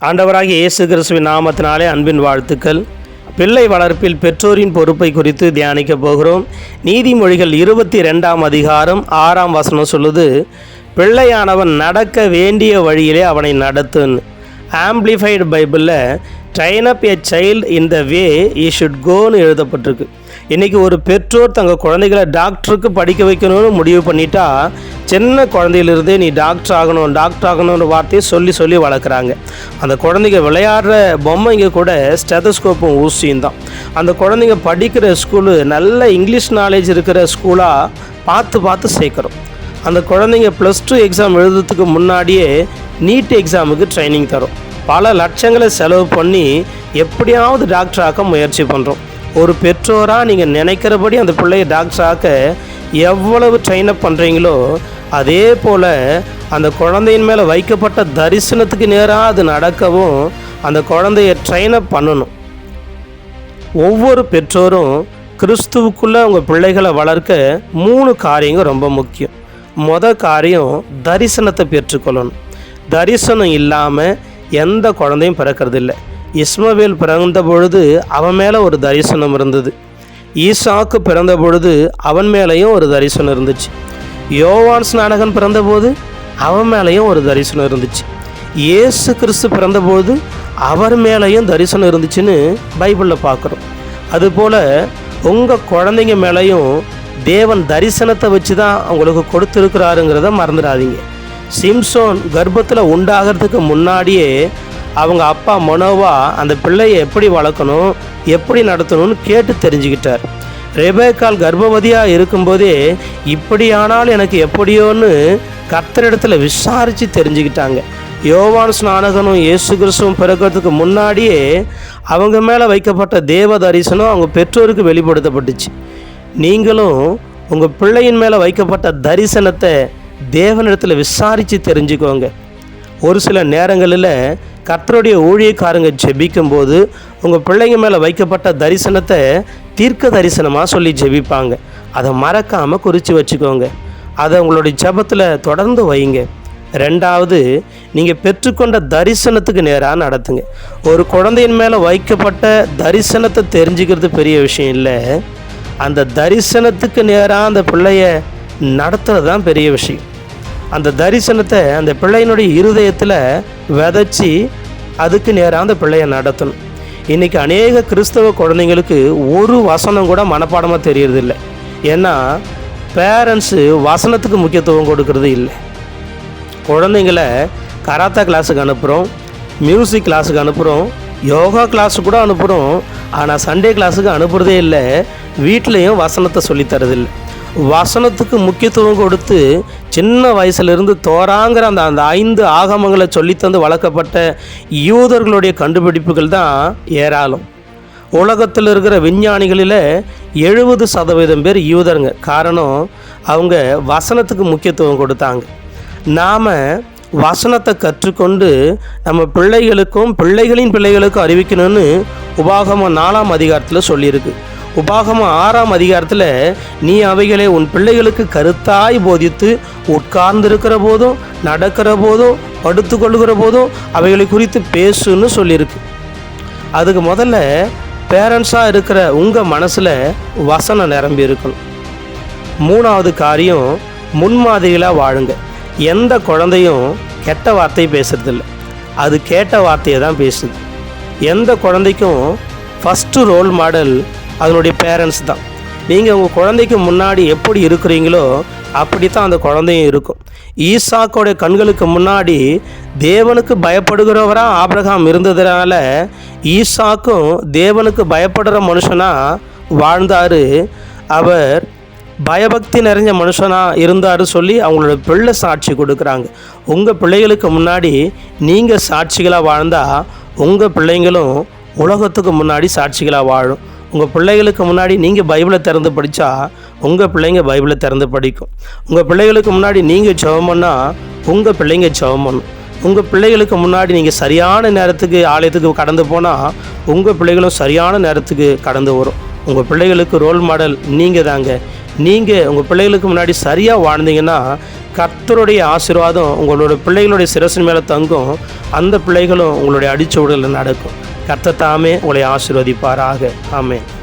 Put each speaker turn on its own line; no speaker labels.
ஆண்டவராகிய இயேசு கிறிஸ்துவின் நாமத்தினாலே அன்பின் வாழ்த்துக்கள். பிள்ளை வளர்ப்பில் பெற்றோரின் பொறுப்பை குறித்து தியானிக்க போகிறோம். நீதிமொழிகள் 22ஆம் அதிகாரம் 6ஆம் வசனம் சொல்லுது, பிள்ளையானவன் நடக்க வேண்டிய வழியிலே அவனை நடத்துன்னு. ஆம்பிளிஃபைடு பைபிளில் train up a child in the way he should கோன்னு எழுதப்பட்டிருக்கு. இன்றைக்கி ஒரு பெற்றோர் தங்கள் குழந்தைகளை டாக்டருக்கு படிக்க வைக்கணும்னு முடிவு பண்ணிட்டா, சின்ன குழந்தையிலிருந்தே நீ டாக்டர் ஆகணும்னு வார்த்தையை சொல்லி வளர்க்குறாங்க. அந்த குழந்தைங்க விளையாடுற பொம்மைங்க கூட ஸ்டெதஸ்கோப்பும் ஊசியும் தான். அந்த குழந்தைங்க படிக்கிற ஸ்கூலு நல்ல இங்கிலீஷ் நாலேஜ் இருக்கிற ஸ்கூலாக பார்த்து சேர்க்குறோம். அந்த குழந்தைங்க +2 எக்ஸாம் எழுதுறதுக்கு முன்னாடியே நீட் எக்ஸாமுக்கு ட்ரைனிங் தரும். பல லட்சங்களை செலவு பண்ணி எப்படியாவது டாக்டர் ஆக்க முயற்சி பண்ணுறோம். ஒரு பெற்றோராக நீங்கள் நினைக்கிறபடி அந்த பிள்ளையை டாக்டர் ஆக்க எவ்வளவு ட்ரெயின் அப் பண்ணுறீங்களோ, அதே போல் அந்த குழந்தையின் மேலே வைக்கப்பட்ட தரிசனத்துக்கு நேராக அது நடக்கவும் அந்த குழந்தைய ட்ரெயின் அப் பண்ணணும். ஒவ்வொரு பெற்றோரும் கிறிஸ்துவுக்குள்ளே உங்கள் பிள்ளைகளை வளர்க்க 3 காரியங்கள் ரொம்ப முக்கியம். காரியம் தரிசனத்தை பெற்றுக்கொள்ளணும். தரிசனம் இல்லாமல் எந்த குழந்தையும் பிறக்கிறதில்லை. இஸ்மவேல் பிறந்த பொழுது அவன் மேலே ஒரு தரிசனம் இருந்தது. ஈசாக்கு பிறந்த பொழுது அவன் மேலேயும் ஒரு தரிசனம் இருந்துச்சு. யோவான் ஸ்நானகன் பிறந்தபோது அவன் மேலேயும் ஒரு தரிசனம் இருந்துச்சு. இயேசு கிறிஸ்து பிறந்தபோது அவர் மேலேயும் தரிசனம் இருந்துச்சுன்னு பைபிளில் பார்க்குறோம். அதுபோல் உங்கள் குழந்தைங்க மேலேயும் தேவன் தரிசனத்தை வச்சு தான் அவங்களுக்கு கொடுத்துருக்கிறாருங்கிறத மறந்துடாதீங்க. சிம்சோன் கர்ப்பத்தில் உண்டாகிறதுக்கு முன்னாடியே அவங்க அப்பா மனோவா அந்த பிள்ளையை எப்படி வளர்க்கணும், எப்படி நடத்தணும்னு கேட்டு தெரிஞ்சுக்கிட்டார். ரெபேக்காள் கர்ப்பவதியாக இருக்கும்போதே இப்படியானால் எனக்கு எப்படியோன்னு கர்த்தரிடத்தில் விசாரித்து தெரிஞ்சுக்கிட்டாங்க. யோவான் ஸ்நானகனும் இயேசு கிறிஸ்துவும் பிறக்கிறதுக்கு முன்னாடியே அவங்க மேலே வைக்கப்பட்ட தேவ தரிசனம் அவங்க பெற்றோருக்கு வெளிப்படுத்தப்பட்டுச்சு. நீங்களும் உங்கள் பிள்ளையின் மேலே வைக்கப்பட்ட தரிசனத்தை தேவனிடத்தில் விசாரித்து தெரிஞ்சுக்கோங்க. ஒரு சில நேரங்களில் கர்த்தருடைய ஊழியக்காரங்க ஜெபிக்கும்போது உங்கள் பிள்ளைங்க மேலே வைக்கப்பட்ட தரிசனத்தை தீர்க்க தரிசனமாக சொல்லி ஜெபிப்பாங்க. அதை மறக்காமல் குறித்து வச்சுக்கோங்க. அதை உங்களுடைய ஜெபத்தில் தொடர்ந்து வைங்க. 2வது, நீங்கள் பெற்றுக்கொண்ட தரிசனத்துக்கு நேராக நடத்துங்க. ஒரு குழந்தையின் மேலே வைக்கப்பட்ட தரிசனத்தை தெரிஞ்சுக்கிறது பெரிய விஷயம் இல்லை. அந்த தரிசனத்துக்கு நேராக அந்த பிள்ளைய நடத்துறது தான் பெரிய விஷயம். அந்த தரிசனத்தை அந்த பிள்ளையினுடைய இருதயத்தில் விதைச்சி அதுக்கு நேராக அந்த பிள்ளையை நடத்தணும். இன்றைக்கி அநேக கிறிஸ்தவ குழந்தைங்களுக்கு ஒரு வசனம் கூட மனப்பாடமாக தெரியறதில்லை. ஏன்னா பேரண்ட்ஸு வசனத்துக்கு முக்கியத்துவம் கொடுக்கறது இல்லை. குழந்தைங்கள கராத்தா கிளாஸுக்கு அனுப்புகிறோம், மியூசிக் கிளாஸுக்கு அனுப்புகிறோம், யோகா கிளாஸுக்கு கூட அனுப்புகிறோம். ஆனால் சண்டே கிளாஸுக்கு அனுப்புகிறதே இல்லை. வீட்லேயும் வசனத்தை சொல்லித்தரதில்லை. வசனத்துக்கு முக்கியத்துவம் கொடுத்து சின்ன வயசுலேருந்து தோராங்கிற அந்த 5 ஆகமங்களை சொல்லித்தந்து வளர்க்கப்பட்ட யூதர்களுடைய கண்டுபிடிப்புகள் தான் ஏராளம். உலகத்தில் இருக்கிற விஞ்ஞானிகளில் 70% பேர் யூதருங்க. காரணம், அவங்க வசனத்துக்கு முக்கியத்துவம் கொடுத்தாங்க. நாம் வசனத்தை கற்றுக்கொண்டு நம்ம பிள்ளைகளுக்கும் பிள்ளைகளின் பிள்ளைகளுக்கும் அறிவிக்கணும்னு உபாகமம் 4ஆம் அதிகாரத்தில் சொல்லியிருக்கு. உபாகமம் 6ஆம் அதிகாரத்தில் நீ அவைகளை உன் பிள்ளைகளுக்கு கருத்தாய் போதித்து உட்கார்ந்திருக்கிற போதும் நடக்கிற போதும் படுத்து கொள்ளுகிற போதும் அவைகளை குறித்து பேசுன்னு சொல்லியிருக்கு. அதுக்கு முதல்ல பேரண்ட்ஸாக இருக்கிற உங்கள் மனசில் வசனம் நிரம்பி இருக்கணும். 3வது காரியம், முன்மாதிரிகளாக வாழுங்க. எந்த குழந்தையும் கெட்ட வார்த்தை பேசுறதில்லை, அது கேட்ட வார்த்தையை தான் பேசுது. எந்த குழந்தைக்கும் ஃபஸ்ட்டு ரோல் மாடல் அதனுடைய பேரண்ட்ஸ் தான். நீங்கள் உங்கள் குழந்தைக்கு முன்னாடி எப்படி இருக்கிறீங்களோ அப்படி தான் அந்த குழந்தையும் இருக்கும். ஈசாக்கோடைய கண்களுக்கு முன்னாடி தேவனுக்கு பயப்படுகிறவராக ஆபிரகாம் இருந்ததுனால ஈசாக்கும் தேவனுக்கு பயப்படுற மனுஷனாக வாழ்ந்தார். அவர் பயபக்தி நிறைஞ்ச மனுஷனாக இருந்தார் சொல்லி அவங்களோட பிள்ளை சாட்சி கொடுக்குறாங்க. உங்கள் பிள்ளைகளுக்கு முன்னாடி நீங்கள் சாட்சிகளாக வாழ்ந்தால் உங்கள் பிள்ளைங்களும் உலகத்துக்கு முன்னாடி சாட்சிகளாக வாழும். உங்கள் பிள்ளைகளுக்கு முன்னாடி நீங்கள் பைபிளை திறந்து படித்தா உங்கள் பிள்ளைங்க பைபிளை திறந்து படிக்கும். உங்கள் பிள்ளைகளுக்கு முன்னாடி நீங்கள் ஜெபம் பண்ணால் உங்கள் பிள்ளைங்க ஜெபம் பண்ணும். உங்கள் பிள்ளைகளுக்கு முன்னாடி நீங்கள் சரியான நேரத்துக்கு ஆலயத்துக்கு கடந்து போனால் உங்கள் பிள்ளைகளும் சரியான நேரத்துக்கு கடந்து வரும். உங்கள் பிள்ளைகளுக்கு ரோல் மாடல் நீங்கள் தாங்க. நீங்கள் உங்கள் பிள்ளைகளுக்கு முன்னாடி சரியாக வாழ்ந்தீங்கன்னா கர்த்தருடைய ஆசீர்வாதம் உங்களோட பிள்ளைகளுடைய சிரசின் மேலே தங்கும். அந்த பிள்ளைகளும் உங்களுடைய அடிச்சுவடுகளில் நடக்கும். கர்த்தர் தாமே உங்களை ஆசீர்வதிப்பாராக. ஆமென்.